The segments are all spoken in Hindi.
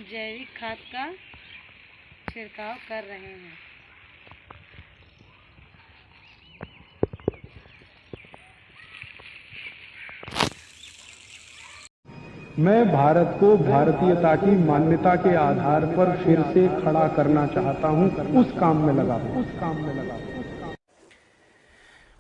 जैविक खाद का छिड़काव कर रहे हैं। मैं भारत को भारतीयता की मान्यता के आधार पर फिर से खड़ा करना चाहता हूं, उस काम में लगा हूं।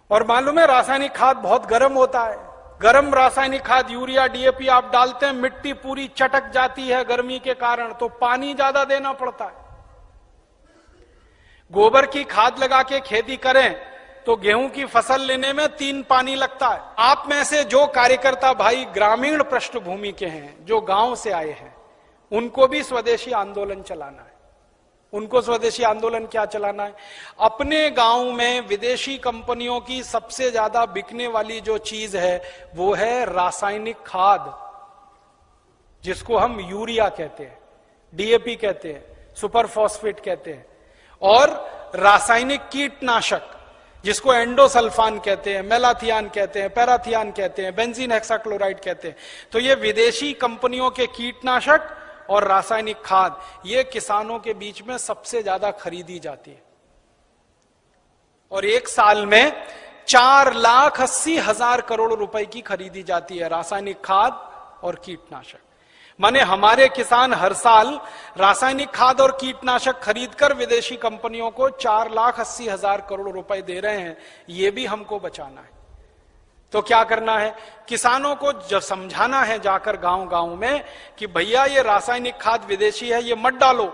और मालूम है रासायनिक खाद बहुत गर्म होता है। गर्म रासायनिक खाद यूरिया डीएपी आप डालते हैं, मिट्टी पूरी चटक जाती है गर्मी के कारण, तो पानी ज्यादा देना पड़ता है। गोबर की खाद लगा के खेती करें तो गेहूं की फसल लेने में 3 पानी लगता है। आप में से जो कार्यकर्ता भाई ग्रामीण पृष्ठभूमि के हैं, जो गांव से आए हैं, उनको भी स्वदेशी आंदोलन चलाना है। उनको स्वदेशी आंदोलन क्या चलाना है? अपने गांव में विदेशी कंपनियों की सबसे ज्यादा बिकने वाली जो चीज है वो है रासायनिक खाद, जिसको हम यूरिया कहते हैं, डीएपी कहते हैं, सुपर फॉस्फेट कहते हैं, और रासायनिक कीटनाशक जिसको एंडोसल्फान कहते हैं, मेलाथियान कहते हैं, पैराथियान कहते हैं, बेंजीन हेक्साक्लोराइड कहते हैं। तो ये विदेशी कंपनियों के कीटनाशक और रासायनिक खाद ये किसानों के बीच में सबसे ज्यादा खरीदी जाती है। और एक साल में 4,80,000 करोड़ रुपए की खरीदी जाती है रासायनिक खाद और कीटनाशक। माने हमारे किसान हर साल रासायनिक खाद और कीटनाशक खरीदकर विदेशी कंपनियों को 4,80,000 करोड़ रुपए दे रहे हैं। ये भी हमको बचाना है। तो क्या करना है? किसानों को जब समझाना है जाकर गांव गांव में कि भैया ये रासायनिक खाद विदेशी है, ये मत डालो।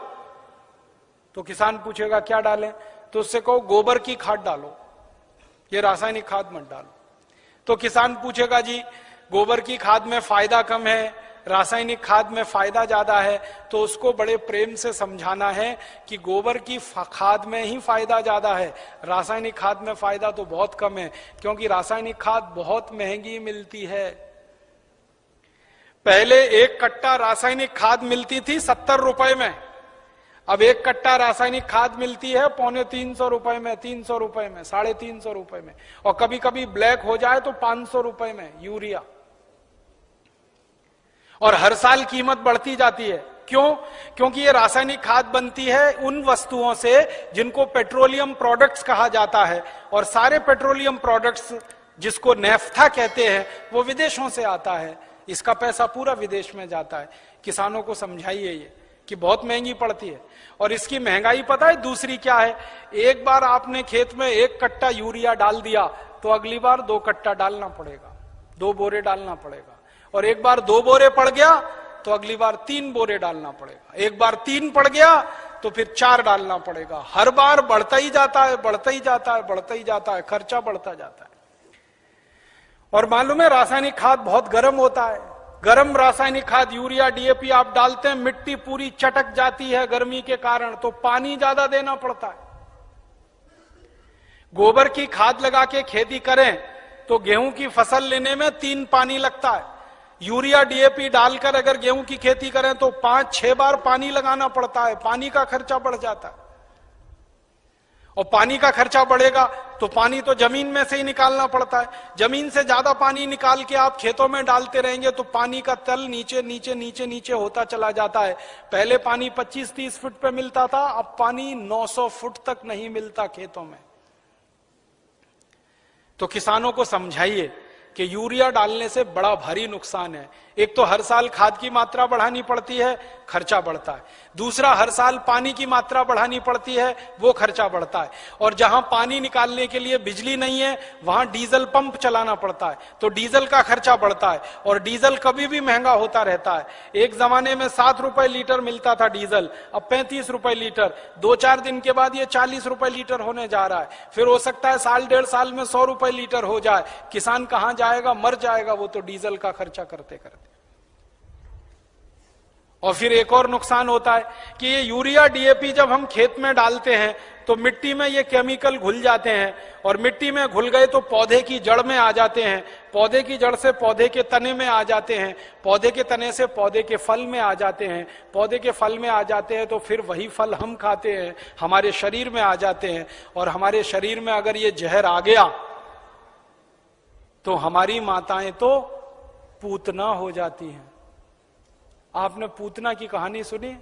तो किसान पूछेगा क्या डालें? तो उससे कहो गोबर की खाद डालो, ये रासायनिक खाद मत डालो। तो किसान पूछेगा जी गोबर की खाद में फायदा कम है, रासायनिक खाद में फायदा ज्यादा है। तो उसको बड़े प्रेम से समझाना है कि गोबर की खाद में ही फायदा ज्यादा है, रासायनिक खाद में फायदा तो बहुत कम है, क्योंकि रासायनिक खाद बहुत महंगी मिलती है। पहले 1 कट्टा रासायनिक खाद मिलती थी 70 रुपए में, अब 1 कट्टा रासायनिक खाद मिलती है 350 रुपए में, 300 रुपए में, 350 रुपए में, और कभी कभी ब्लैक हो जाए तो 500 रुपए में यूरिया। और हर साल कीमत बढ़ती जाती है। क्यों? क्योंकि ये रासायनिक खाद बनती है उन वस्तुओं से जिनको पेट्रोलियम प्रोडक्ट्स कहा जाता है, और सारे पेट्रोलियम प्रोडक्ट्स जिसको नेफ्था कहते हैं वो विदेशों से आता है। इसका पैसा पूरा विदेश में जाता है। किसानों को समझाइए ये कि बहुत महंगी पड़ती है। और इसकी महंगाई पता है दूसरी क्या है? एक बार आपने खेत में 1 कट्टा यूरिया डाल दिया तो अगली बार 2 कट्टा डालना पड़ेगा, 2 बोरे डालना पड़ेगा। और एक बार 2 बोरे पड़ गया तो अगली बार 3 बोरे डालना पड़ेगा। एक बार 3 पड़ गया तो फिर 4 डालना पड़ेगा। हर बार बढ़ता ही जाता है, बढ़ता ही जाता है, बढ़ता ही जाता है, खर्चा बढ़ता जाता है। और मालूम है रासायनिक खाद बहुत गर्म होता है। गर्म रासायनिक खाद यूरिया डीएपी आप डालते हैं, मिट्टी पूरी चटक जाती है गर्मी के कारण, तो पानी ज्यादा देना पड़ता है। गोबर की खाद लगा के खेती करें तो गेहूं की फसल लेने में 3 पानी लगता है। यूरिया डीएपी डालकर अगर गेहूं की खेती करें तो 5-6 बार पानी लगाना पड़ता है। पानी का खर्चा बढ़ जाता है, और पानी का खर्चा बढ़ेगा तो पानी तो जमीन में से ही निकालना पड़ता है। जमीन से ज्यादा पानी निकाल के आप खेतों में डालते रहेंगे तो पानी का तल नीचे नीचे नीचे नीचे होता चला जाता है। पहले पानी 25-30 फुट पे मिलता था, अब पानी 900 फुट तक नहीं मिलता खेतों में। तो किसानों को समझाइए कि यूरिया डालने से बड़ा भारी नुकसान है। एक तो हर साल खाद की मात्रा बढ़ानी पड़ती है, खर्चा बढ़ता है। दूसरा, हर साल पानी की मात्रा बढ़ानी पड़ती है, वो खर्चा बढ़ता है। और जहां पानी निकालने के लिए बिजली नहीं है वहां डीजल पंप चलाना पड़ता है, तो डीजल का खर्चा बढ़ता है। और डीजल कभी भी महंगा होता रहता है। एक जमाने में 7 रुपए लीटर मिलता था डीजल, अब 35 रुपए लीटर। 2-4 दिन के बाद ये 40 रुपए लीटर होने जा रहा है। फिर हो सकता है 1.5 साल में 100 रुपए लीटर हो जाए। किसान कहां जाएगा? मर जाएगा वो तो डीजल का खर्चा करते करते। और फिर एक और नुकसान होता है कि ये यूरिया डीएपी जब हम खेत में डालते हैं तो मिट्टी में ये केमिकल घुल जाते हैं, और मिट्टी में घुल गए तो पौधे की जड़ में आ जाते हैं, पौधे की जड़ से पौधे के तने में आ जाते हैं, पौधे के तने से पौधे के फल में आ जाते हैं, पौधे के फल में आ जाते हैं तो फिर वही फल हम खाते हैं, हमारे शरीर में आ जाते हैं। और हमारे शरीर में अगर ये जहर आ गया तो हमारी माताएं तो पूतना हो जाती हैं। आपने पूतना की कहानी सुनी?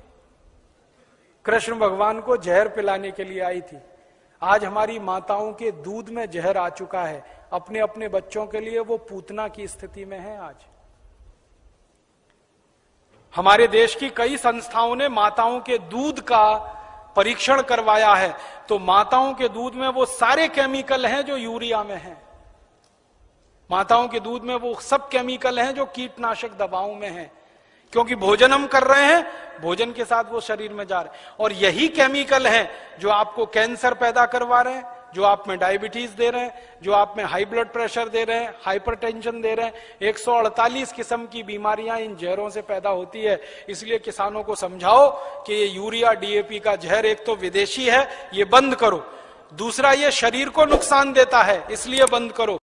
कृष्ण भगवान को जहर पिलाने के लिए आई थी। आज हमारी माताओं के दूध में जहर आ चुका है, अपने अपने बच्चों के लिए वो पूतना की स्थिति में है। आज हमारे देश की कई संस्थाओं ने माताओं के दूध का परीक्षण करवाया है, तो माताओं के दूध में वो सारे केमिकल हैं जो यूरिया में हैं। माताओं के दूध में वो सब केमिकल हैं जो कीटनाशक दवाओं में हैं, क्योंकि भोजन हम कर रहे हैं, भोजन के साथ वो शरीर में जा रहे हैं। और यही केमिकल हैं जो आपको कैंसर पैदा करवा रहे हैं, जो आप में डायबिटीज दे रहे हैं, जो आप में हाई ब्लड प्रेशर दे रहे हैं, हाइपरटेंशन दे रहे हैं। 148 किस्म की बीमारियां इन जहरों से पैदा होती है। इसलिए किसानों को समझाओ कि ये यूरिया डीएपी का जहर एक तो विदेशी है, ये बंद करो, दूसरा ये शरीर को नुकसान देता है, इसलिए बंद करो।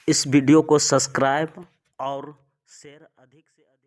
इस वीडियो को सब्सक्राइब और शेयर अधिक से अधिक